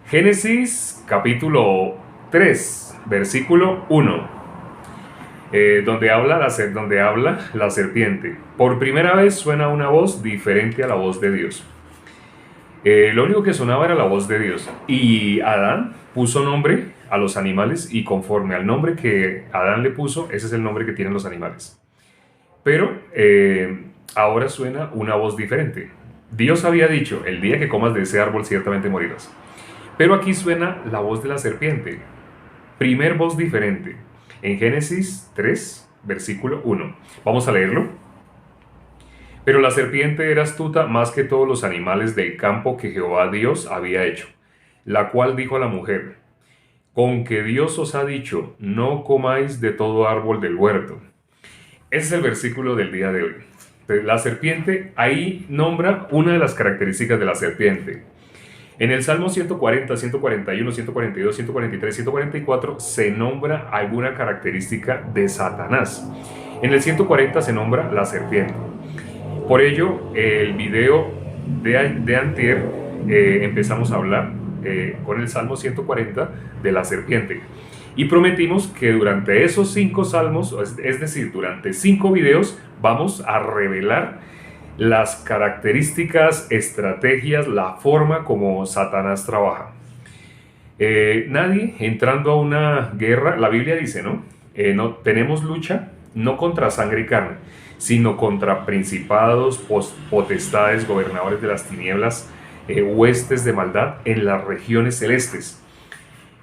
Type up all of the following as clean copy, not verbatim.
Génesis capítulo 3, versículo 1, donde habla la serpiente. Por primera vez suena una voz diferente a la voz de Dios. Lo único que sonaba era la voz de Dios. Y Adán puso nombre a los animales y conforme al nombre que Adán le puso, ese es el nombre que tienen los animales. Pero ahora suena una voz diferente. Dios había dicho, el día que comas de ese árbol ciertamente morirás. Pero aquí suena la voz de la serpiente. Primer voz diferente. En Génesis 3, versículo 1. Vamos a leerlo. Pero la serpiente era astuta más que todos los animales del campo que Jehová Dios había hecho, la cual dijo a la mujer, con que Dios os ha dicho, no comáis de todo árbol del huerto. Ese es el versículo del día de hoy. La serpiente, ahí nombra una de las características de la serpiente. En el Salmo 140, 141, 142, 143, 144 se nombra alguna característica de Satanás. En el 140 se nombra la serpiente. Por ello, el video de antier empezamos a hablar con el Salmo 140 de la serpiente. Y prometimos que durante esos 5 salmos, es decir, durante 5 videos, vamos a revelar las características, estrategias, la forma como Satanás trabaja. Nadie entrando a una guerra, la Biblia dice, ¿no? No tenemos lucha no contra sangre y carne, sino contra principados, potestades, gobernadores de las tinieblas, huestes de maldad en las regiones celestes.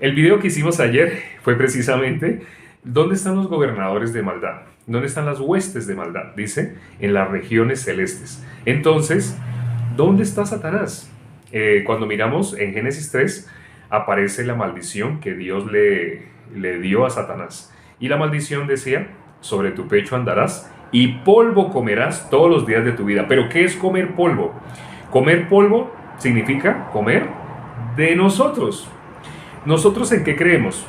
El video que hicimos ayer fue precisamente ¿dónde están los gobernadores de maldad? ¿Dónde están las huestes de maldad? Dice, en las regiones celestes. Entonces, ¿dónde está Satanás? Cuando miramos en Génesis 3, aparece la maldición que Dios le dio a Satanás. Y la maldición decía, sobre tu pecho andarás y polvo comerás todos los días de tu vida. ¿Pero qué es comer polvo? Comer polvo significa comer de nosotros. ¿Nosotros en qué creemos?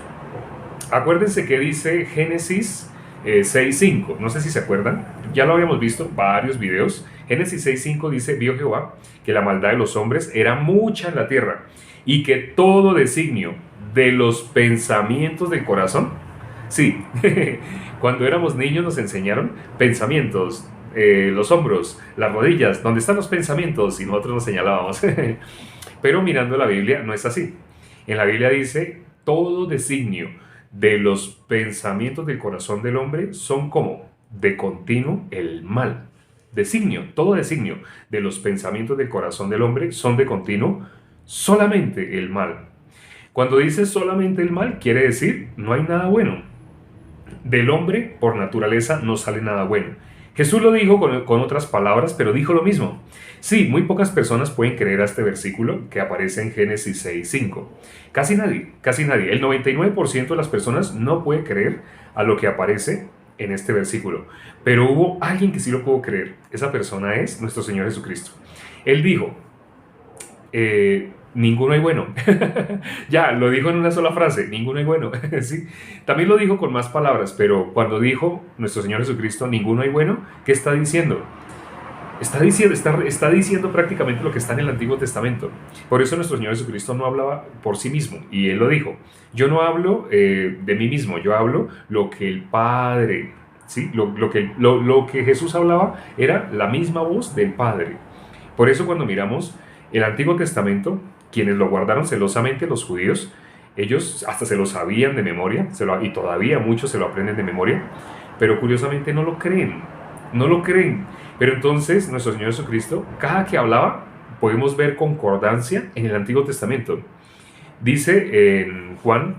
Acuérdense que dice Génesis 6.5, no sé si se acuerdan, ya lo habíamos visto, varios videos. Génesis 6.5 dice, vio Jehová que la maldad de los hombres era mucha en la tierra y que todo designio de los pensamientos del corazón, sí, cuando éramos niños nos enseñaron pensamientos, los hombros, las rodillas, ¿dónde están los pensamientos? Y nosotros nos señalábamos. Pero mirando la Biblia no es así. En la Biblia dice, todo designio de los pensamientos del corazón del hombre son como de continuo el mal. Designio, todo designio de los pensamientos del corazón del hombre son de continuo solamente el mal. Cuando dice solamente el mal, quiere decir no hay nada bueno. Del hombre, por naturaleza, no sale nada bueno. Jesús lo dijo con otras palabras, pero dijo lo mismo. Sí, muy pocas personas pueden creer a este versículo que aparece en Génesis 6.5. Casi nadie, casi nadie. El 99% de las personas no puede creer a lo que aparece en este versículo. Pero hubo alguien que sí lo pudo creer. Esa persona es nuestro Señor Jesucristo. Él dijo, ninguno hay bueno. Ya, lo dijo en una sola frase, ninguno hay bueno. ¿Sí? También lo dijo con más palabras, pero cuando dijo nuestro Señor Jesucristo, ninguno hay bueno, ¿qué está diciendo? Está diciendo prácticamente lo que está en el Antiguo Testamento. Por eso nuestro Señor Jesucristo no hablaba por sí mismo, y Él lo dijo. Yo no hablo de mí mismo, yo hablo lo que el Padre, ¿sí? Lo que Jesús hablaba era la misma voz del Padre. Por eso cuando miramos el Antiguo Testamento, quienes lo guardaron celosamente, los judíos, ellos hasta se lo sabían de memoria, y todavía muchos se lo aprenden de memoria, pero curiosamente no lo creen, no lo creen. Pero entonces nuestro Señor Jesucristo, cada que hablaba, podemos ver concordancia en el Antiguo Testamento. Dice en Juan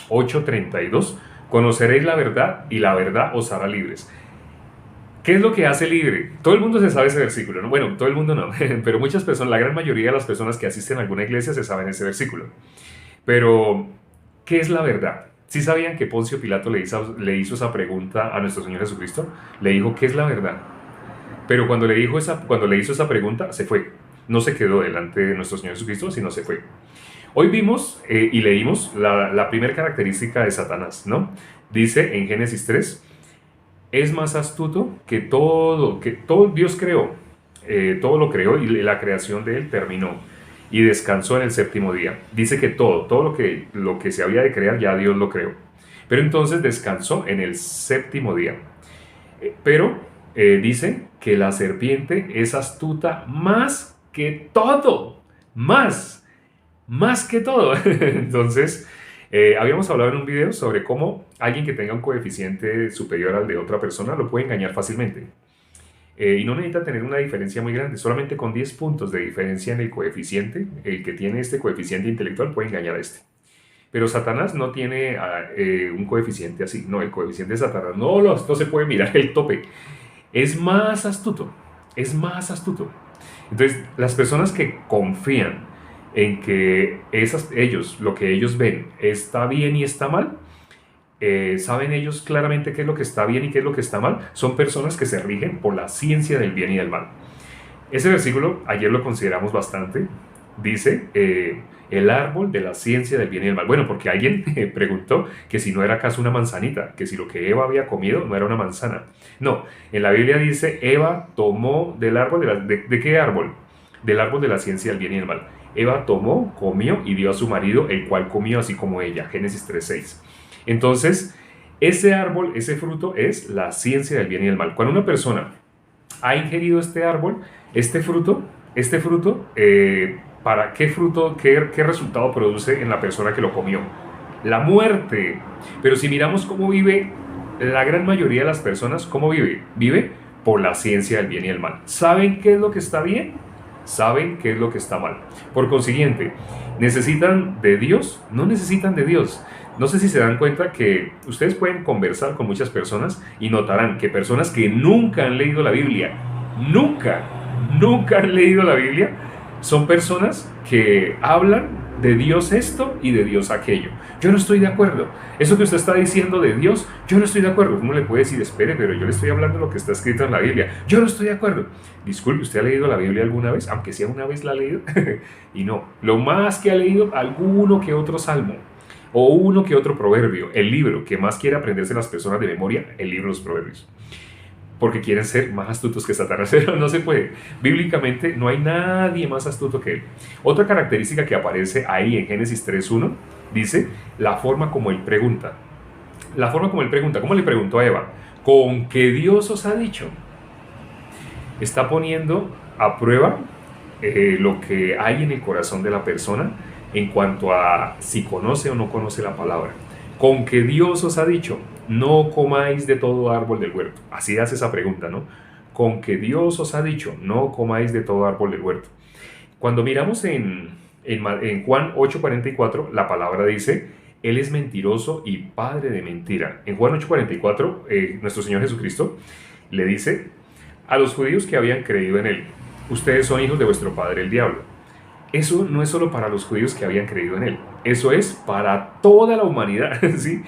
8:32, conoceréis la verdad y la verdad os hará libres. ¿Qué es lo que hace libre? Todo el mundo se sabe ese versículo, ¿no? Bueno, todo el mundo no, pero muchas personas, la gran mayoría de las personas que asisten a alguna iglesia se saben ese versículo. Pero, ¿qué es la verdad? ¿Sí sabían que Poncio Pilato le hizo esa pregunta a nuestro Señor Jesucristo? Le dijo, ¿qué es la verdad? Pero cuando le hizo esa pregunta, se fue. No se quedó delante de nuestro Señor Jesucristo, sino se fue. Hoy vimos y leímos la primera característica de Satanás, ¿no? Dice en Génesis 3, es más astuto que todo Dios creó, todo lo creó y la creación de él terminó. y descansó en el séptimo día. Dice que todo lo que se había de crear ya Dios lo creó. Pero entonces descansó en el séptimo día. Pero dice que la serpiente es astuta más que todo, más que todo. Entonces, habíamos hablado en un video sobre cómo alguien que tenga un coeficiente superior al de otra persona lo puede engañar fácilmente. Y no necesita tener una diferencia muy grande, solamente con 10 puntos de diferencia en el coeficiente, el que tiene este coeficiente intelectual puede engañar a este. Pero Satanás no tiene un coeficiente así, no, el coeficiente de Satanás no se puede mirar el tope, es más astuto, es más astuto. Entonces, las personas que confían en que lo que ellos ven está bien y está mal, saben ellos claramente qué es lo que está bien y qué es lo que está mal, son personas que se rigen por la ciencia del bien y del mal. Ese versículo ayer lo consideramos bastante, dice el árbol de la ciencia del bien y del mal. Bueno, porque alguien preguntó que si no era acaso una manzanita, que si lo que Eva había comido no era una manzana. No, en la Biblia dice Eva tomó del árbol, ¿de qué árbol? Del árbol de la ciencia del bien y del mal. Eva tomó, comió y dio a su marido, el cual comió así como ella. Génesis 3:6. Entonces, ese árbol, ese fruto es la ciencia del bien y del mal. Cuando una persona ha ingerido este árbol, este fruto, ¿para qué fruto, qué resultado produce en la persona que lo comió? La muerte. Pero si miramos cómo vive la gran mayoría de las personas, ¿cómo vive? Vive por la ciencia del bien y del mal. ¿Saben qué es lo que está bien? ¿Saben qué es lo que está mal? Por consiguiente, ¿necesitan de Dios? No necesitan de Dios. No sé si se dan cuenta que ustedes pueden conversar con muchas personas y notarán que personas que nunca han leído la Biblia, nunca han leído la Biblia, son personas que hablan de Dios esto y de Dios aquello. Yo no estoy de acuerdo. Eso que usted está diciendo de Dios, yo no estoy de acuerdo. ¿Cómo le puede decir, espere, pero yo le estoy hablando de lo que está escrito en la Biblia? Yo no estoy de acuerdo. Disculpe, ¿usted ha leído la Biblia alguna vez? Aunque sea una vez la ha leído. Y no, lo más que ha leído, alguno que otro salmo o uno que otro proverbio. El libro que más quiere aprenderse las personas de memoria, el libro de los proverbios, porque quieren ser más astutos que Satanás, pero no se puede. Bíblicamente no hay nadie más astuto que él. Otra característica que aparece ahí en Génesis 3:1 dice la forma como él pregunta. La forma como él pregunta. ¿Cómo le preguntó a Eva? ¿Con qué Dios os ha dicho? Está poniendo a prueba lo que hay en el corazón de la persona en cuanto a si conoce o no conoce la palabra. Con que Dios os ha dicho, no comáis de todo árbol del huerto. Así hace esa pregunta, ¿no? Con que Dios os ha dicho, no comáis de todo árbol del huerto. Cuando miramos en Juan 8:44, la palabra dice, Él es mentiroso y padre de mentira. En Juan 8:44, nuestro Señor Jesucristo le dice a los judíos que habían creído en Él, ustedes son hijos de vuestro padre el diablo. Eso no es solo para los judíos que habían creído en Él, eso es para toda la humanidad, ¿sí?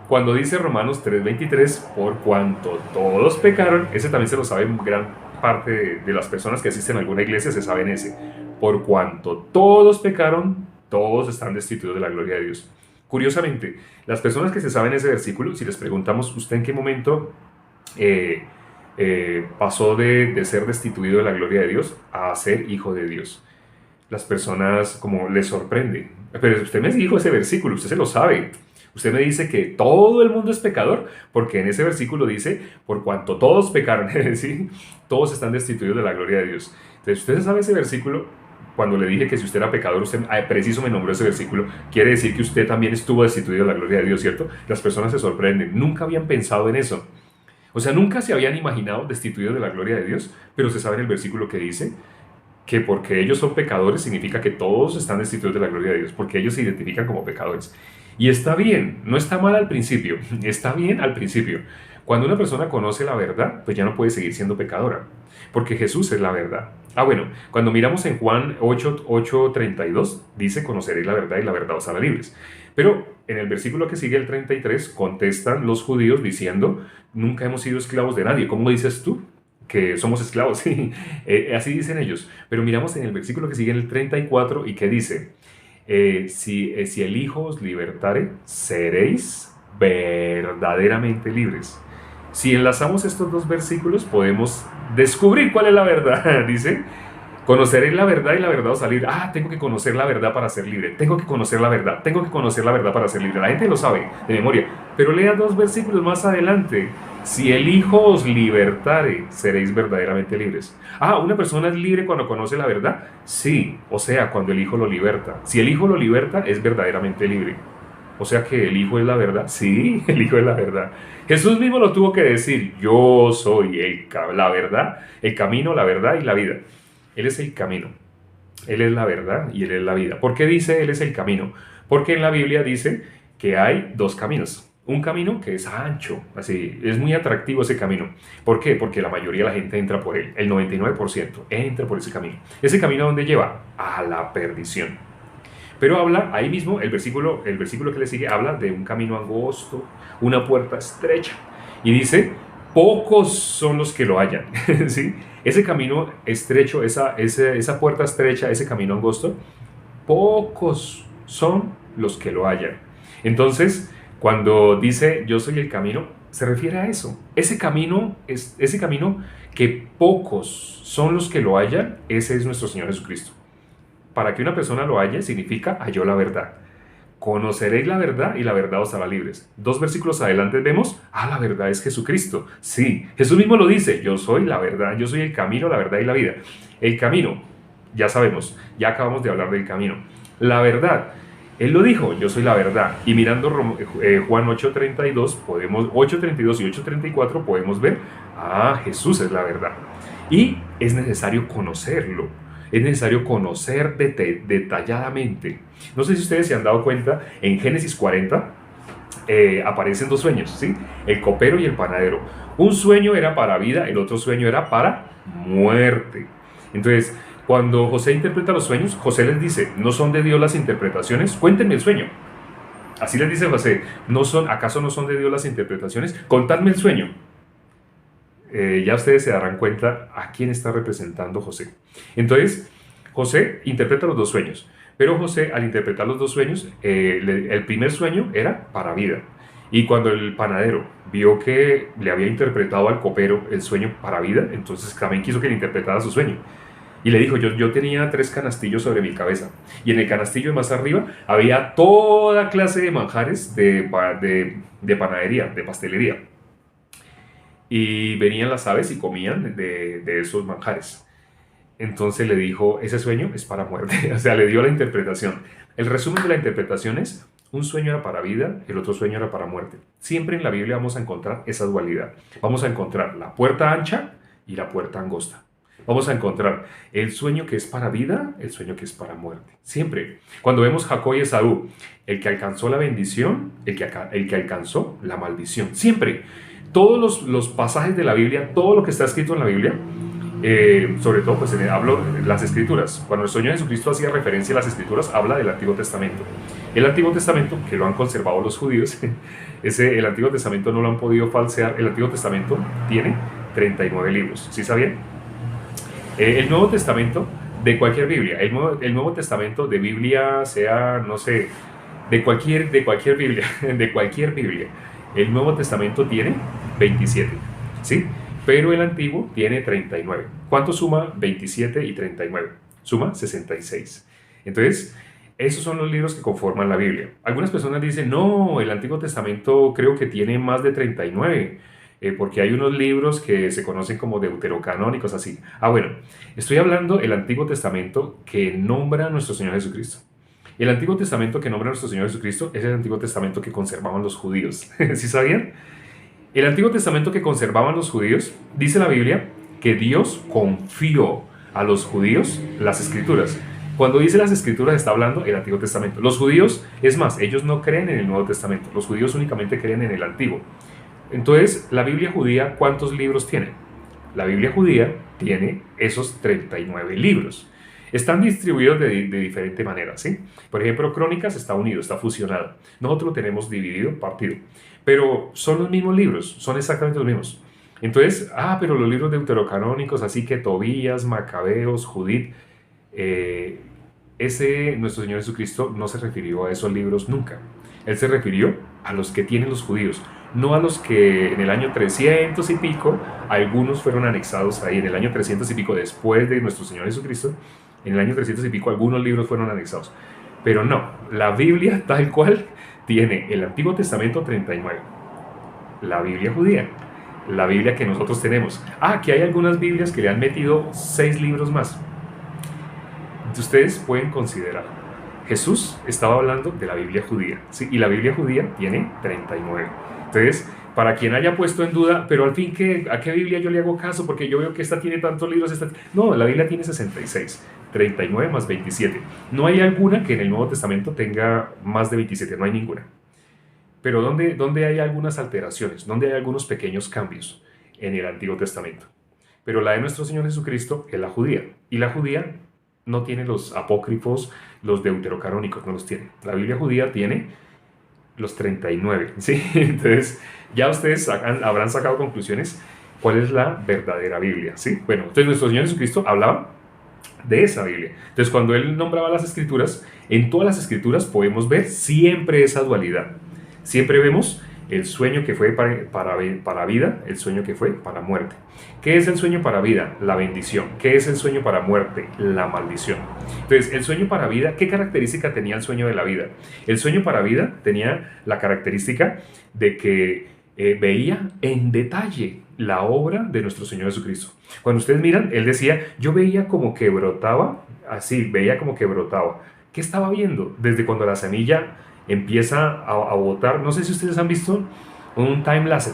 Cuando dice Romanos 3:23, por cuanto todos pecaron, ese también se lo saben gran parte de las personas que asisten a alguna iglesia, se saben ese. Por cuanto todos pecaron, todos están destituidos de la gloria de Dios. Curiosamente, las personas que se saben ese versículo, si les preguntamos, ¿usted en qué momento pasó de ser destituido de la gloria de Dios a ser hijo de Dios? Las personas como les sorprende. Pero usted me dijo ese versículo, usted se lo sabe. Usted me dice que todo el mundo es pecador, porque en ese versículo dice, por cuanto todos pecaron, ¿sí? Todos están destituidos de la gloria de Dios. Entonces, usted sabe ese versículo, cuando le dije que si usted era pecador, usted preciso me nombró ese versículo, quiere decir que usted también estuvo destituido de la gloria de Dios, ¿cierto? Las personas se sorprenden, nunca habían pensado en eso. O sea, nunca se habían imaginado destituidos de la gloria de Dios, pero se sabe en el versículo que dice que porque ellos son pecadores significa que todos están destituidos de la gloria de Dios, porque ellos se identifican como pecadores. Y está bien, no está mal al principio, está bien al principio. Cuando una persona conoce la verdad, pues ya no puede seguir siendo pecadora, porque Jesús es la verdad. Bueno, cuando miramos en Juan 8:32, dice, conoceréis la verdad y la verdad os hará libres. Pero en el versículo que sigue, el 33, contestan los judíos diciendo, nunca hemos sido esclavos de nadie. ¿Cómo dices tú que somos esclavos? Sí, así dicen ellos. Pero miramos en el versículo que sigue, en el 34, y que dice, si el Hijo os libertare, seréis verdaderamente libres. Si enlazamos estos dos versículos, podemos descubrir cuál es la verdad. Dice, Conoceréis la verdad y la verdad os salir. Ah, tengo que conocer la verdad para ser libre. Tengo que conocer la verdad. Tengo que conocer la verdad para ser libre. La gente lo sabe de memoria. Pero lea 2 versículos más adelante. Si el Hijo os libertare, seréis verdaderamente libres. Ah, ¿una persona es libre cuando conoce la verdad? Sí, o sea, cuando el Hijo lo liberta. Si el Hijo lo liberta, es verdaderamente libre. O sea que el Hijo es la verdad. Sí, el Hijo es la verdad. Jesús mismo lo tuvo que decir. Yo soy la verdad, el camino, la verdad y la vida. Él es el camino, Él es la verdad y Él es la vida. ¿Por qué dice Él es el camino? Porque en la Biblia dice que hay 2 caminos. Un camino que es ancho, así, es muy atractivo ese camino. ¿Por qué? Porque la mayoría de la gente entra por él, el 99% entra por ese camino. ¿Ese camino a dónde lleva? A la perdición. Pero habla, ahí mismo, el versículo que le sigue, habla de un camino angosto, una puerta estrecha. Y dice, pocos son los que lo hallan. ¿Sí? Ese camino estrecho, esa puerta estrecha, ese camino angosto, pocos son los que lo hallan. Entonces, cuando dice yo soy el camino, se refiere a eso. Ese camino que pocos son los que lo hallan, ese es nuestro Señor Jesucristo. Para que una persona lo halle, significa halló la verdad. Conoceréis la verdad y la verdad os hará libres. 2 versículos adelante vemos, la verdad es Jesucristo. Sí, Jesús mismo lo dice, yo soy la verdad, yo soy el camino, la verdad y la vida. El camino, ya sabemos, ya acabamos de hablar del camino. La verdad, Él lo dijo, yo soy la verdad. Y mirando Juan 8:32, 8:32 y 8:34 podemos ver, Jesús es la verdad. Y es necesario conocerlo. Es necesario conocer detalladamente. No sé si ustedes se han dado cuenta, en Génesis 40 aparecen 2 sueños, ¿sí? El copero y el panadero. Un sueño era para vida, el otro sueño era para muerte. Entonces, cuando José interpreta los sueños, José les dice, ¿no son de Dios las interpretaciones? Cuéntenme el sueño. Así les dice José, ¿acaso no son de Dios las interpretaciones? Contadme el sueño. Ya ustedes se darán cuenta a quién está representando José. Entonces, José interpreta los 2 sueños, pero José, al interpretar los 2 sueños, el primer sueño era para vida. Y cuando el panadero vio que le había interpretado al copero el sueño para vida, entonces también quiso que le interpretara su sueño. Y le dijo, yo tenía 3 canastillos sobre mi cabeza, y en el canastillo de más arriba había toda clase de manjares de panadería, de pastelería. Y venían las aves y comían de esos manjares. Entonces le dijo, ese sueño es para muerte. O sea, le dio la interpretación. El resumen de la interpretación es, un sueño era para vida, el otro sueño era para muerte. Siempre en la Biblia vamos a encontrar esa dualidad. Vamos a encontrar la puerta ancha y la puerta angosta. Vamos a encontrar el sueño que es para vida, el sueño que es para muerte. Siempre. Cuando vemos Jacob y Esaú, el que alcanzó la bendición, el que alcanzó la maldición. Siempre. Todos los pasajes de la Biblia, todo lo que está escrito en la Biblia, sobre todo, pues hablo de las Escrituras. Cuando el Señor Jesucristo hacía referencia a las Escrituras, habla del Antiguo Testamento. El Antiguo Testamento, que lo han conservado los judíos, el Antiguo Testamento no lo han podido falsear. El Antiguo Testamento tiene 39 libros. ¿Sí sabían? El Nuevo Testamento de cualquier Biblia, el Nuevo Testamento de Biblia, sea, no sé, de cualquier Biblia, de cualquier Biblia. El Nuevo Testamento tiene 27, ¿sí? Pero el Antiguo tiene 39. ¿Cuánto suma 27 y 39? Suma 66. Entonces, esos son los libros que conforman la Biblia. Algunas personas dicen, no, el Antiguo Testamento creo que tiene más de 39, porque hay unos libros que se conocen como deuterocanónicos, así. Bueno, estoy hablando del Antiguo Testamento que nombra a nuestro Señor Jesucristo. El Antiguo Testamento que nombra a nuestro Señor Jesucristo es el Antiguo Testamento que conservaban los judíos. ¿Sí sabían? El Antiguo Testamento que conservaban los judíos, dice la Biblia que Dios confió a los judíos las Escrituras. Cuando dice las Escrituras está hablando del Antiguo Testamento. Los judíos, es más, ellos no creen en el Nuevo Testamento. Los judíos únicamente creen en el Antiguo. Entonces, la Biblia judía, ¿cuántos libros tiene? La Biblia judía tiene esos 39 libros. Están distribuidos de diferente manera, ¿sí? Por ejemplo, Crónicas está unido, está fusionado. Nosotros lo tenemos dividido, partido. Pero son los mismos libros, son exactamente los mismos. Entonces, pero los libros deuterocanónicos, así que Tobías, Macabeos, Judith, nuestro Señor Jesucristo no se refirió a esos libros nunca. Él se refirió a los que tienen los judíos. no a los que en el año 300 y pico, algunos fueron anexados ahí, en el año 300 y pico, después de nuestro Señor Jesucristo, en el año 300 y pico algunos libros fueron anexados. Pero no, la Biblia tal cual tiene el Antiguo Testamento 39, la Biblia judía, la Biblia que nosotros tenemos. Que hay algunas Biblias que le han metido 6 libros más. Ustedes pueden considerar, Jesús estaba hablando de la Biblia judía, ¿sí? Y la Biblia judía tiene 39. Entonces, para quien haya puesto en duda, pero al fin, ¿a qué Biblia yo le hago caso? Porque yo veo que esta tiene tantos libros. No, la Biblia tiene 66, 39 más 27. No hay alguna que en el Nuevo Testamento tenga más de 27, no hay ninguna. Pero ¿dónde hay algunas alteraciones? ¿Dónde hay algunos pequeños cambios? En el Antiguo Testamento. Pero la de nuestro Señor Jesucristo es la judía. Y la judía no tiene los apócrifos, los deuterocanónicos, no los tiene. La Biblia judía tiene los 39, ¿sí? Entonces, ya ustedes habrán sacado conclusiones cuál es la verdadera Biblia, ¿sí? Bueno, entonces nuestro Señor Jesucristo hablaba de esa Biblia. Entonces, cuando Él nombraba las Escrituras, en todas las Escrituras podemos ver siempre esa dualidad. Siempre vemos el sueño que fue para vida, el sueño que fue para muerte. ¿Qué es el sueño para vida? La bendición. ¿Qué es el sueño para muerte? La maldición. Entonces, el sueño para vida, ¿qué característica tenía el sueño de la vida? El sueño para vida tenía la característica de que veía en detalle la obra de nuestro Señor Jesucristo. Cuando ustedes miran, Él decía, yo veía como que brotaba, así, veía como que brotaba. ¿Qué estaba viendo? Desde cuando la semilla empieza a botar. No sé si ustedes han visto un time-lapse.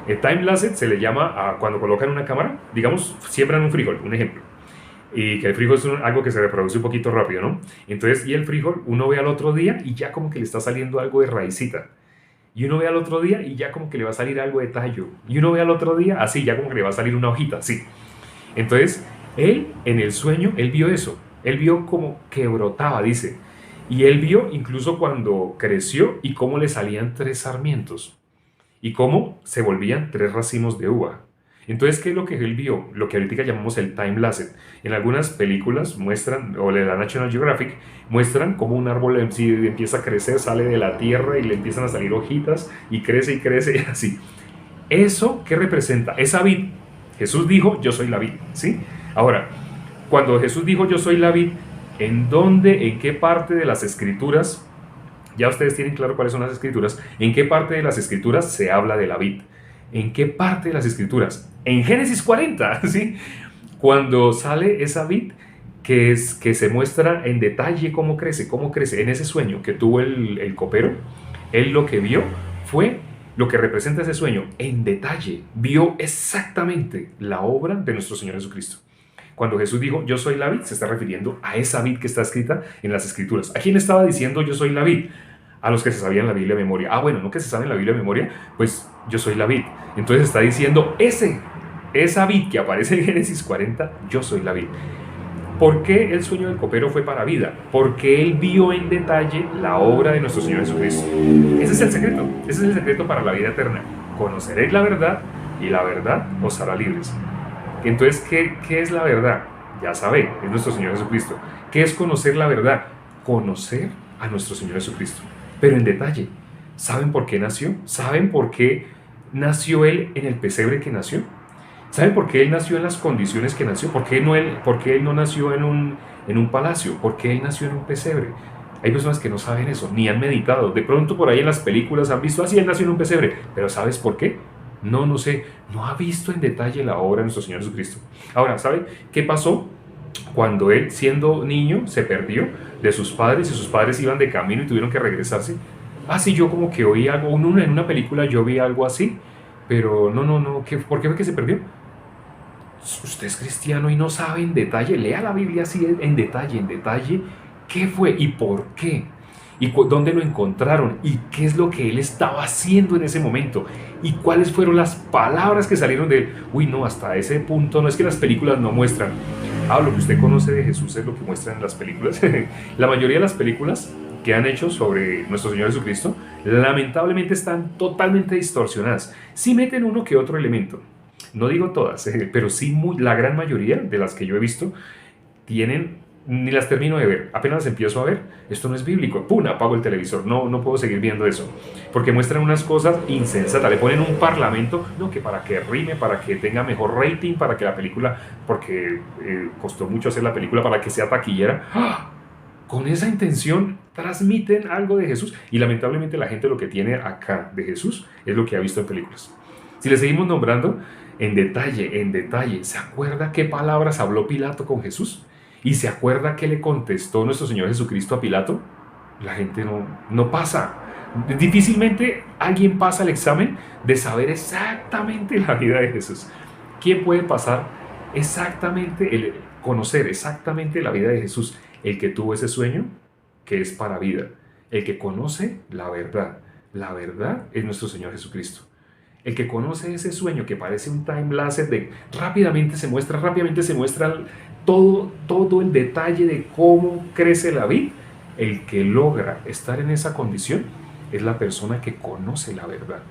El time-lapse se le llama a cuando colocan una cámara, digamos, siembran un frijol, un ejemplo, y que el frijol es algo que se reproduce un poquito rápido, ¿no? Entonces, y el frijol, uno ve al otro día y ya como que le está saliendo algo de raicita, y uno ve al otro día y ya como que le va a salir algo de tallo, y uno ve al otro día, así, ya como que le va a salir una hojita, así. Entonces, él, en el sueño, él vio eso, él vio como que brotaba, dice, y él vio incluso cuando creció y cómo le salían 3 sarmientos y cómo se volvían 3 racimos de uva. Entonces, ¿qué es lo que él vio? Lo que ahorita llamamos el time-lapse. En algunas películas muestran, o de la National Geographic, muestran cómo un árbol empieza a crecer, sale de la tierra y le empiezan a salir hojitas y crece, así. ¿Eso qué representa? Esa vid. Jesús dijo, yo soy la vid, ¿sí? Ahora, cuando Jesús dijo, yo soy la vid, ¿en dónde, en qué parte de las Escrituras, ya ustedes tienen claro cuáles son las Escrituras, en qué parte de las Escrituras se habla de la vid? ¿En qué parte de las Escrituras? En Génesis 40, ¿sí? Cuando sale esa vid que se muestra en detalle cómo crece, en ese sueño que tuvo el copero, él lo que vio fue lo que representa ese sueño, en detalle, vio exactamente la obra de nuestro Señor Jesucristo. Cuando Jesús dijo, yo soy la vid, se está refiriendo a esa vid que está escrita en las Escrituras. ¿A quién estaba diciendo yo soy la vid? A los que se sabían la Biblia de memoria. Bueno, no que se saben la Biblia de memoria, pues yo soy la vid. Entonces está diciendo, esa vid que aparece en Génesis 40, yo soy la vid. ¿Por qué el sueño del copero fue para vida? Porque él vio en detalle la obra de nuestro Señor Jesucristo. Ese es el secreto para la vida eterna. Conoceréis la verdad y la verdad os hará libres. Entonces, ¿qué es la verdad? Ya sabe, es nuestro Señor Jesucristo. ¿Qué es conocer la verdad? Conocer a nuestro Señor Jesucristo, pero en detalle. ¿Saben por qué nació? ¿Saben por qué nació Él en el pesebre que nació? ¿Saben por qué Él nació en las condiciones que nació? ¿Por qué Él no nació en un palacio? ¿Por qué Él nació en un pesebre? Hay personas que no saben eso, ni han meditado. De pronto por ahí en las películas han visto, así Él nació en un pesebre. ¿Pero sabes por qué? No sé, no ha visto en detalle la obra de nuestro Señor Jesucristo. Ahora, ¿sabe qué pasó? Cuando él, siendo niño, se perdió de sus padres y sus padres iban de camino y tuvieron que regresarse. Sí, yo como que oí algo, en una película yo vi algo así, pero no, ¿por qué fue que se perdió? Usted es cristiano y no sabe en detalle, lea la Biblia así en detalle, qué fue y por qué. ¿Y dónde lo encontraron? ¿Y qué es lo que él estaba haciendo en ese momento? ¿Y cuáles fueron las palabras que salieron de él? No, hasta ese punto, no es que las películas no muestran. Lo que usted conoce de Jesús es lo que muestran en las películas. La mayoría de las películas que han hecho sobre nuestro Señor Jesucristo, lamentablemente están totalmente distorsionadas. Sí meten uno que otro elemento. No digo todas, pero sí la gran mayoría de las que yo he visto tienen ni las termino de ver, apenas las empiezo a ver, esto no es bíblico, ¡pum!, apago el televisor, no puedo seguir viendo eso, porque muestran unas cosas insensatas, le ponen un parlamento, no, que para que rime, para que tenga mejor rating, para que la película, porque costó mucho hacer la película para que sea taquillera. ¡Ah! Con esa intención transmiten algo de Jesús, y lamentablemente la gente lo que tiene acá de Jesús es lo que ha visto en películas. Si le seguimos nombrando en detalle, ¿se acuerda qué palabras habló Pilato con Jesús? ¿Y se acuerda qué le contestó nuestro Señor Jesucristo a Pilato? La gente no pasa. Difícilmente alguien pasa el examen de saber exactamente la vida de Jesús. ¿Quién puede pasar exactamente, conocer exactamente la vida de Jesús? El que tuvo ese sueño que es para vida. El que conoce la verdad. La verdad es nuestro Señor Jesucristo. El que conoce ese sueño que parece un time lapse de rápidamente se muestra todo el detalle de cómo crece la vid, el que logra estar en esa condición es la persona que conoce la verdad.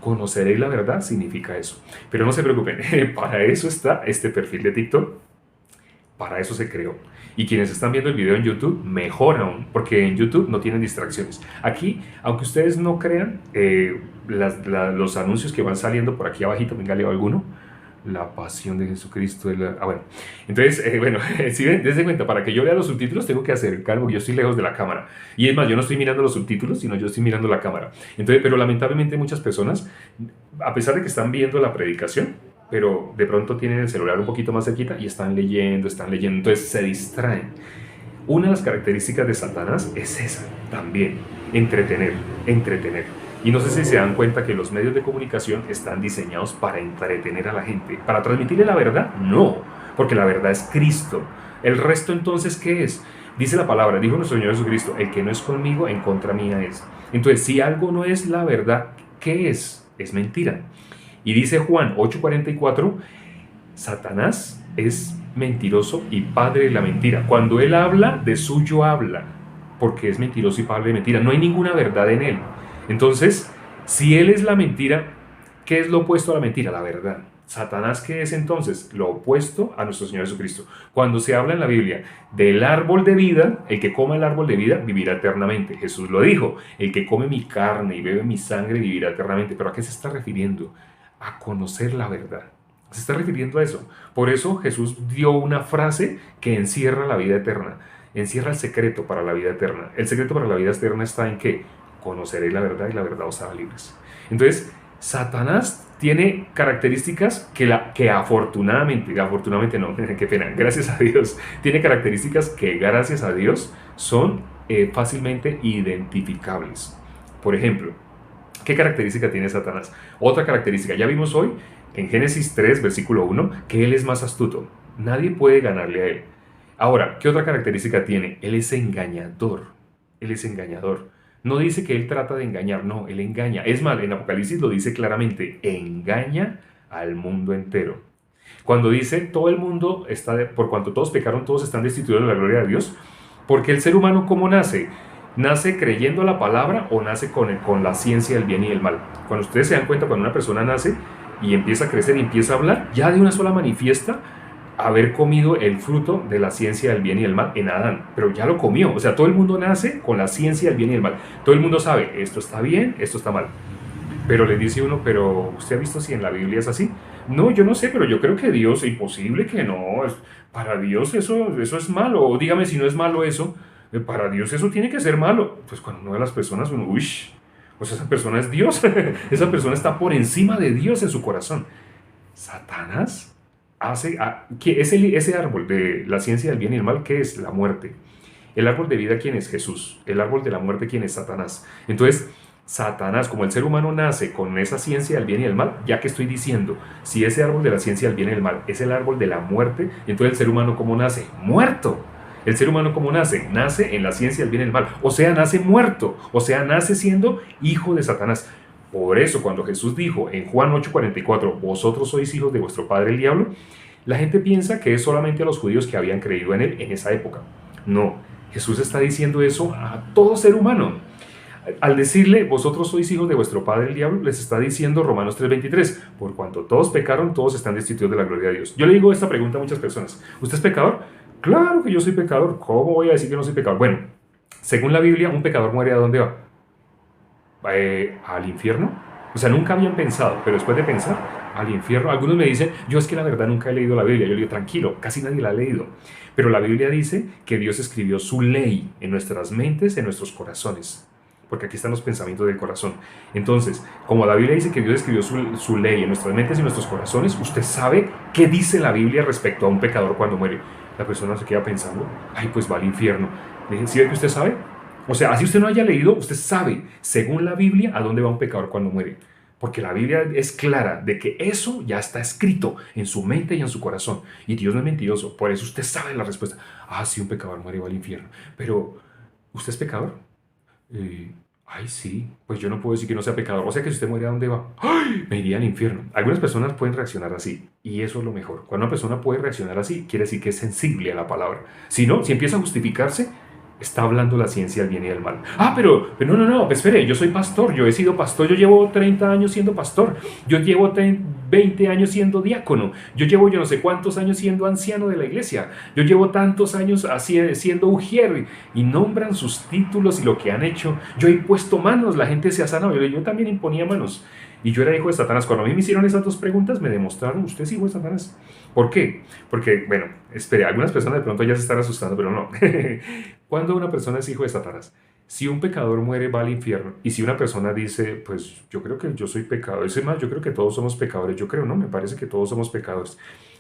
Conoceréis la verdad significa eso. Pero no se preocupen, para eso está este perfil de TikTok, para eso se creó. Y quienes están viendo el video en YouTube, mejor aún, porque en YouTube no tienen distracciones. Aquí, aunque ustedes no crean, los anuncios que van saliendo por aquí abajito, venga, leo alguno. La pasión de Jesucristo. Bueno. Entonces, si ven, dense cuenta, para que yo lea los subtítulos tengo que acercarme, porque yo estoy lejos de la cámara. Y es más, yo no estoy mirando los subtítulos, sino yo estoy mirando la cámara. Entonces, pero lamentablemente muchas personas, a pesar de que están viendo la predicación, pero de pronto tienen el celular un poquito más cerquita y están leyendo, entonces se distraen. Una de las características de Satanás es esa también, entretener. Y no sé si se dan cuenta que los medios de comunicación están diseñados para entretener a la gente. ¿Para transmitirle la verdad? No, porque la verdad es Cristo. ¿El resto entonces qué es? Dice la palabra, dijo nuestro Señor Jesucristo, el que no es conmigo, en contra mía es. Entonces, si algo no es la verdad, ¿qué es? Es mentira. Y dice Juan 8:44, Satanás es mentiroso y padre de la mentira. Cuando él habla, de suyo habla, porque es mentiroso y padre de mentira. No hay ninguna verdad en él. Entonces, si él es la mentira, ¿qué es lo opuesto a la mentira? La verdad. ¿Satanás qué es entonces? Lo opuesto a nuestro Señor Jesucristo. Cuando se habla en la Biblia del árbol de vida, el que come el árbol de vida vivirá eternamente. Jesús lo dijo, el que come mi carne y bebe mi sangre vivirá eternamente. ¿Pero a qué se está refiriendo? A conocer la verdad. Se está refiriendo a eso. Por eso Jesús dio una frase que encierra la vida eterna. Encierra el secreto para la vida eterna. El secreto para la vida eterna está en que conoceréis la verdad y la verdad os hará libres. Entonces, Satanás tiene características que afortunadamente no, qué pena, gracias a Dios, tiene características que gracias a Dios son fácilmente identificables. Por ejemplo, ¿qué característica tiene Satanás? Otra característica, ya vimos hoy en Génesis 3, versículo 1, que él es más astuto. Nadie puede ganarle a él. Ahora, ¿qué otra característica tiene? Él es engañador. Él es engañador. No dice que él trata de engañar, no, él engaña. Es más, en Apocalipsis lo dice claramente, engaña al mundo entero. Cuando dice todo el mundo por cuanto todos pecaron, todos están destituidos de la gloria de Dios, porque el ser humano, ¿cómo nace? ¿Nace creyendo la palabra o nace con la ciencia del bien y del mal? Cuando ustedes se dan cuenta, cuando una persona nace y empieza a crecer y empieza a hablar, ya de una sola manifiesta haber comido el fruto de la ciencia del bien y del mal en Adán, pero ya lo comió. O sea, todo el mundo nace con la ciencia del bien y del mal. Todo el mundo sabe, esto está bien, esto está mal. Pero le dice uno, pero ¿usted ha visto si en la Biblia es así? No, yo no sé, pero yo creo que Dios, es imposible que no, para Dios eso es malo. O dígame si no es malo eso, para Dios eso tiene que ser malo. Pues cuando uno ve a las personas, uno, uy, pues esa persona es Dios, esa persona está por encima de Dios en su corazón. Satanás ese árbol de la ciencia del bien y el mal, ¿qué es? La muerte. El árbol de vida, ¿quién es? Jesús. El árbol de la muerte, ¿quién es? Satanás. Entonces, Satanás, como el ser humano nace con esa ciencia del bien y del mal, ya que estoy diciendo, si ese árbol de la ciencia del bien y del mal es el árbol de la muerte, entonces el ser humano, ¿cómo nace? Muerto. El ser humano, ¿cómo nace? Nace en la ciencia del bien y del mal. O sea, nace muerto. O sea, nace siendo hijo de Satanás. Por eso, cuando Jesús dijo en Juan 8:44, vosotros sois hijos de vuestro padre el diablo, la gente piensa que es solamente a los judíos que habían creído en él en esa época. No, Jesús está diciendo eso a todo ser humano. Al decirle, vosotros sois hijos de vuestro padre el diablo, les está diciendo Romanos 3:23, por cuanto todos pecaron, todos están destituidos de la gloria de Dios. Yo le digo esta pregunta a muchas personas, ¿usted es pecador? Claro que yo soy pecador. ¿Cómo voy a decir que no soy pecador? Bueno, según la Biblia, un pecador muere ¿a dónde va? ¿Al infierno? O sea, nunca habían pensado, pero después de pensar, al infierno. Algunos me dicen, yo es que la verdad nunca he leído la Biblia. Yo le digo, tranquilo, casi nadie la ha leído. Pero la Biblia dice que Dios escribió su ley en nuestras mentes, en nuestros corazones. Porque aquí están los pensamientos del corazón. Entonces, como la Biblia dice que Dios escribió su ley en nuestras mentes y en nuestros corazones, usted sabe qué dice la Biblia respecto a un pecador cuando muere. La persona se queda pensando, ay, pues va al infierno. Le dije, ¿sí ve que usted sabe? O sea, así usted no haya leído, usted sabe, según la Biblia, a dónde va un pecador cuando muere. Porque la Biblia es clara de que eso ya está escrito en su mente y en su corazón. Y Dios no es mentiroso. Por eso usted sabe la respuesta. Ah, sí, un pecador muere y va al infierno. Pero, ¿usted es pecador? Ay, sí, pues yo no puedo decir que no sea pecador. O sea que si usted muere, ¿a dónde va? ¡Ay! Me iría al infierno. Algunas personas pueden reaccionar así. Y eso es lo mejor. Cuando una persona puede reaccionar así, quiere decir que es sensible a la palabra. Si no, si empieza a justificarse, está hablando la ciencia del bien y del mal. Ah, pero no, pues espere, yo soy pastor, yo he sido pastor, yo llevo 30 años siendo pastor, yo llevo 20 años siendo diácono, yo llevo yo no sé cuántos años siendo anciano de la iglesia, yo llevo tantos años siendo ujier, y nombran sus títulos y lo que han hecho. Yo he puesto manos, la gente se ha sanado, yo también imponía manos. Y yo era hijo de Satanás. Cuando a mí me hicieron esas dos preguntas, me demostraron, usted es hijo de Satanás. ¿Por qué? Porque, bueno, espere, algunas personas de pronto ya se están asustando, pero no. Cuando una persona es hijo de Satanás, si un pecador muere, va al infierno. Y si una persona dice, pues yo creo que yo soy pecador, es más, yo creo que todos somos pecadores, yo creo, no, me parece que todos somos pecadores.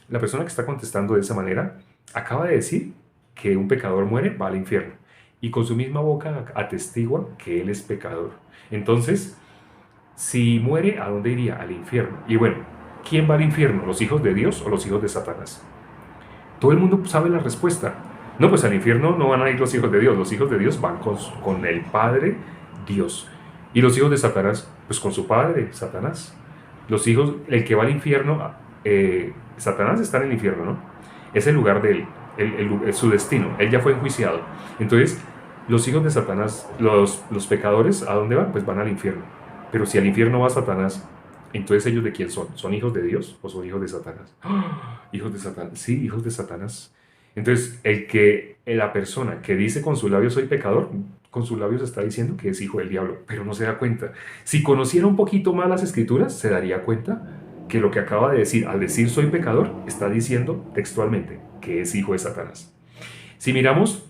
La persona que está contestando de esa manera acaba de decir que un pecador muere, va al infierno. Y con su misma boca atestigua que él es pecador. Entonces, si muere, ¿a dónde iría? Al infierno. Y bueno, ¿quién va al infierno? ¿Los hijos de Dios o los hijos de Satanás? Todo el mundo sabe la respuesta. No, pues al infierno no van a ir los hijos de Dios. Los hijos de Dios van con el Padre Dios. Y los hijos de Satanás, pues con su padre, Satanás. Los hijos, el que va al infierno, Satanás está en el infierno, ¿no? Es el lugar de él, su destino. Él ya fue enjuiciado. Entonces, los hijos de Satanás, los pecadores, ¿a dónde van? Pues van al infierno. Pero si al infierno va Satanás, entonces ¿ellos de quién son? ¿Son hijos de Dios o son hijos de Satanás? ¡Oh! Hijos de Satanás. Sí, hijos de Satanás. Entonces, la persona que dice con sus labios soy pecador, con sus labios está diciendo que es hijo del diablo, pero no se da cuenta. Si conociera un poquito más las escrituras, se daría cuenta que lo que acaba de decir, al decir soy pecador, está diciendo textualmente que es hijo de Satanás. Si miramos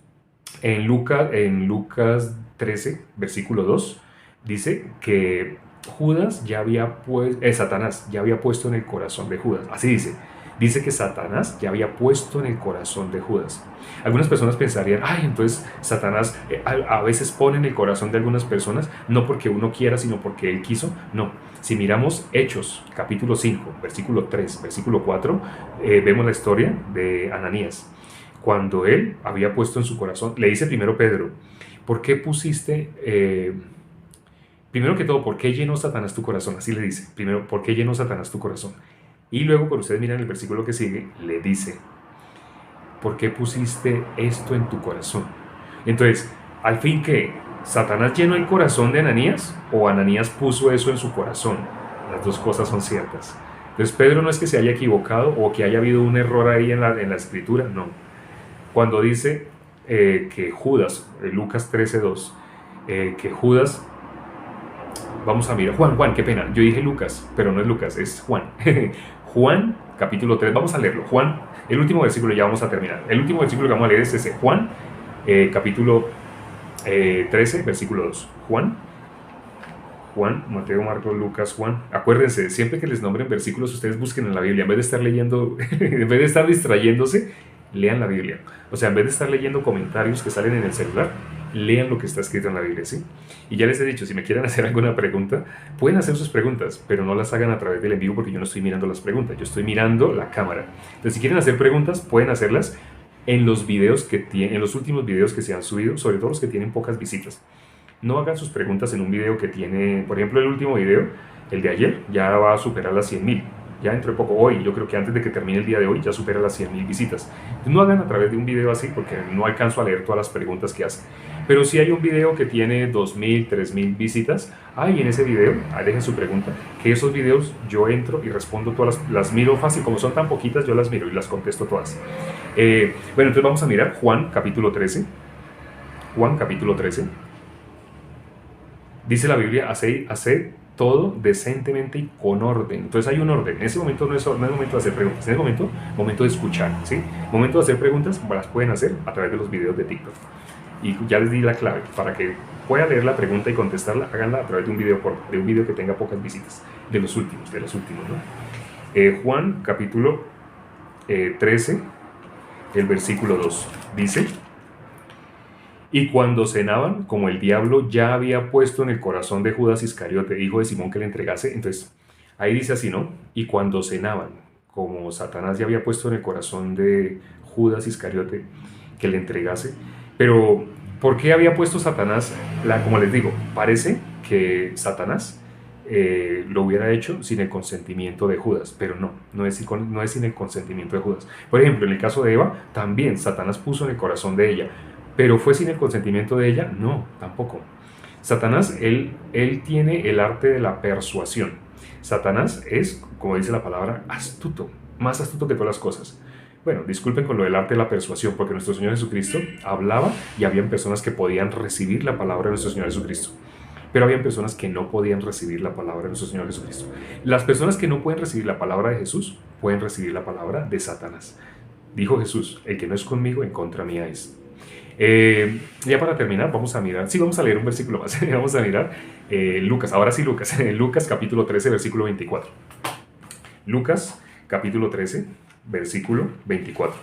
en Lucas 13, versículo 2, dice que Satanás ya había puesto en el corazón de Judas. Así dice que Satanás ya había puesto en el corazón de Judas. Algunas personas pensarían, ay, entonces Satanás a veces pone en el corazón de algunas personas, no porque uno quiera, sino porque él quiso. No, si miramos Hechos, capítulo 5, versículo 3, versículo 4, vemos la historia de Ananías. Cuando él había puesto en su corazón, le dice primero Pedro, ¿por qué pusiste... primero que todo, ¿por qué llenó Satanás tu corazón? Así le dice. Primero, ¿por qué llenó Satanás tu corazón? Y luego, cuando ustedes miran el versículo que sigue, le dice, ¿por qué pusiste esto en tu corazón? Entonces, al fin, ¿qué? ¿Satanás llenó el corazón de Ananías o Ananías puso eso en su corazón? Las dos cosas son ciertas. Entonces, Pedro no es que se haya equivocado o que haya habido un error ahí en la escritura, no. Cuando dice que Judas, Lucas 13:2, que Judas... Vamos a mirar, Juan, qué pena, yo dije Lucas, pero no es Lucas, es Juan. Juan, capítulo 3, vamos a leerlo. Juan, el último versículo, ya vamos a terminar. El último versículo que vamos a leer es ese, Juan, capítulo 13, versículo 2. Juan, Mateo, Marcos, Lucas, Juan. Acuérdense, siempre que les nombren versículos, ustedes busquen en la Biblia, en vez de estar leyendo, en vez de estar distrayéndose, lean la Biblia. O sea, en vez de estar leyendo comentarios que salen en el celular, lean lo que está escrito en la Biblia, ¿sí? Y ya les he dicho, si me quieren hacer alguna pregunta, pueden hacer sus preguntas, pero no las hagan a través del en vivo porque yo no estoy mirando las preguntas, yo estoy mirando la cámara. Entonces, si quieren hacer preguntas, pueden hacerlas en los videos en los últimos videos que se han subido, sobre todo los que tienen pocas visitas. No hagan sus preguntas en un video que tiene, por ejemplo, el último video, el de ayer, ya va a superar las 100,000. Ya dentro de poco, hoy, yo creo que antes de que termine el día de hoy, ya supera las 100,000 visitas. No hagan a través de un video así porque no alcanzo a leer todas las preguntas que hacen. Pero si hay un video que tiene 2,000, 3,000 visitas, ahí en ese video, dejen su pregunta, que esos videos yo entro y respondo todas, las miro fácil, como son tan poquitas, yo las miro y las contesto todas. Bueno, entonces vamos a mirar Juan capítulo 13. Juan capítulo 13. Dice la Biblia, haced todo decentemente y con orden. Entonces hay un orden. En ese momento no es momento de hacer preguntas. En ese momento de escuchar, ¿sí? Momento de hacer preguntas, las pueden hacer a través de los videos de TikTok. Y ya les di la clave. Para que pueda leer la pregunta y contestarla, háganla a través de un video que tenga pocas visitas. De los últimos, ¿no? Juan capítulo 13, el versículo 2. Dice: y cuando cenaban, como el diablo ya había puesto en el corazón de Judas Iscariote, hijo de Simón, que le entregase. Entonces, ahí dice así, ¿no? Y cuando cenaban, como Satanás ya había puesto en el corazón de Judas Iscariote que le entregase. Pero, ¿por qué había puesto Satanás? Como les digo, parece que Satanás lo hubiera hecho sin el consentimiento de Judas, pero no es sin el consentimiento de Judas. Por ejemplo, en el caso de Eva, también Satanás puso en el corazón de ella, pero ¿fue sin el consentimiento de ella? No, tampoco. Satanás, él tiene el arte de la persuasión. Satanás es, como dice la palabra, astuto, más astuto que todas las cosas. Bueno, disculpen con lo del arte de la persuasión, porque nuestro Señor Jesucristo hablaba y habían personas que podían recibir la palabra de nuestro Señor Jesucristo. Pero habían personas que no podían recibir la palabra de nuestro Señor Jesucristo. Las personas que no pueden recibir la palabra de Jesús, pueden recibir la palabra de Satanás. Dijo Jesús, el que no es conmigo, en contra mía es. Ya para terminar, vamos a leer un versículo más. Vamos a mirar Lucas, ahora sí Lucas, Lucas capítulo 13, versículo 24. Lucas capítulo 13, versículo 24.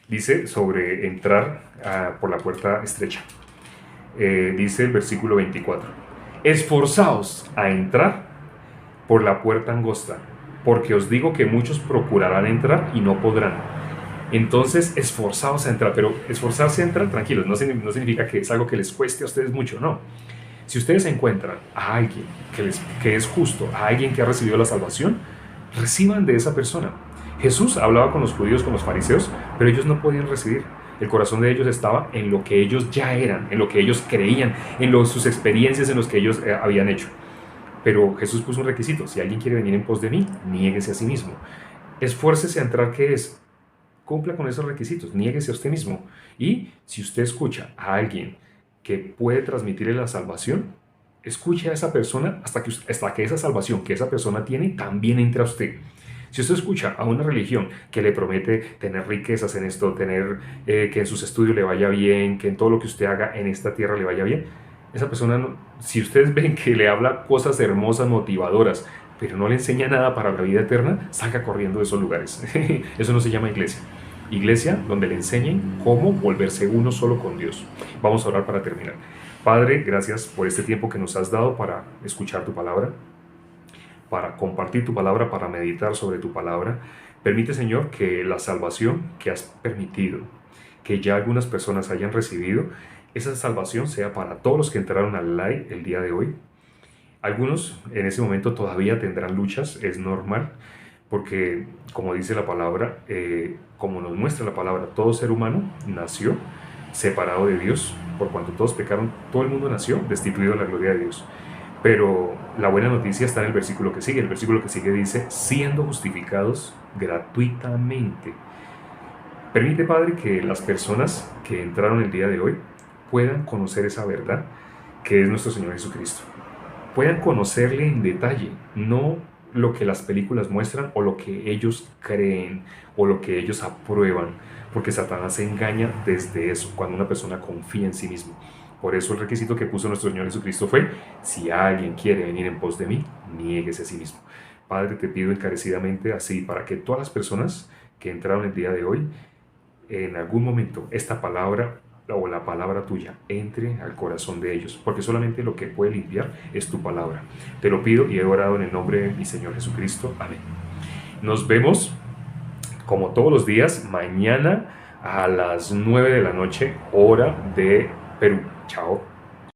Dice sobre entrar por la puerta estrecha. Dice el versículo 24: esforzaos a entrar por la puerta angosta, porque os digo que muchos procurarán entrar y no podrán. Entonces, esforzaos a entrar, pero esforzarse a entrar, tranquilos, no significa que es algo que les cueste a ustedes mucho, no. Si ustedes encuentran a alguien que es justo, a alguien que ha recibido la salvación, reciban de esa persona. Jesús hablaba con los judíos, con los fariseos, pero ellos no podían recibir. El corazón de ellos estaba en lo que ellos ya eran, en lo que ellos creían, en sus experiencias, en los que ellos habían hecho. Pero Jesús puso un requisito: si alguien quiere venir en pos de mí, niéguese a sí mismo. Esfuércese a entrar, ¿qué es? Cumpla con esos requisitos, niéguese a usted mismo. Y si usted escucha a alguien que puede transmitirle la salvación, escuche a esa persona hasta que esa salvación que esa persona tiene también entre a usted. Si usted escucha a una religión que le promete tener riquezas en esto, que en sus estudios le vaya bien, que en todo lo que usted haga en esta tierra le vaya bien, esa persona, si ustedes ven que le habla cosas hermosas, motivadoras, pero no le enseña nada para la vida eterna, salga corriendo de esos lugares. Eso no se llama iglesia. Iglesia donde le enseñen cómo volverse uno solo con Dios. Vamos a orar para terminar. Padre, gracias por este tiempo que nos has dado para escuchar tu palabra, para compartir tu palabra, para meditar sobre tu palabra. Permite, Señor, que la salvación que has permitido, que ya algunas personas hayan recibido, esa salvación sea para todos los que entraron al live el día de hoy. Algunos en ese momento todavía tendrán luchas, es normal, porque como dice la palabra, como nos muestra la palabra, todo ser humano nació separado de Dios, por cuanto todos pecaron, todo el mundo nació destituido de la gloria de Dios. Pero la buena noticia está en el versículo que sigue. El versículo que sigue dice: siendo justificados gratuitamente. Permite, Padre, que las personas que entraron el día de hoy puedan conocer esa verdad que es nuestro Señor Jesucristo. Puedan conocerle en detalle, no lo que las películas muestran o lo que ellos creen o lo que ellos aprueban, porque Satanás se engaña desde eso, cuando una persona confía en sí mismo. Por eso el requisito que puso nuestro Señor Jesucristo fue: si alguien quiere venir en pos de mí, niéguese a sí mismo. Padre, te pido encarecidamente así, para que todas las personas que entraron el día de hoy, en algún momento esta palabra o la palabra tuya entre al corazón de ellos, porque solamente lo que puede limpiar es tu palabra. Te lo pido y he orado en el nombre de mi Señor Jesucristo. Amén. Nos vemos como todos los días mañana a las 9 de la noche, hora de Perú. Chao.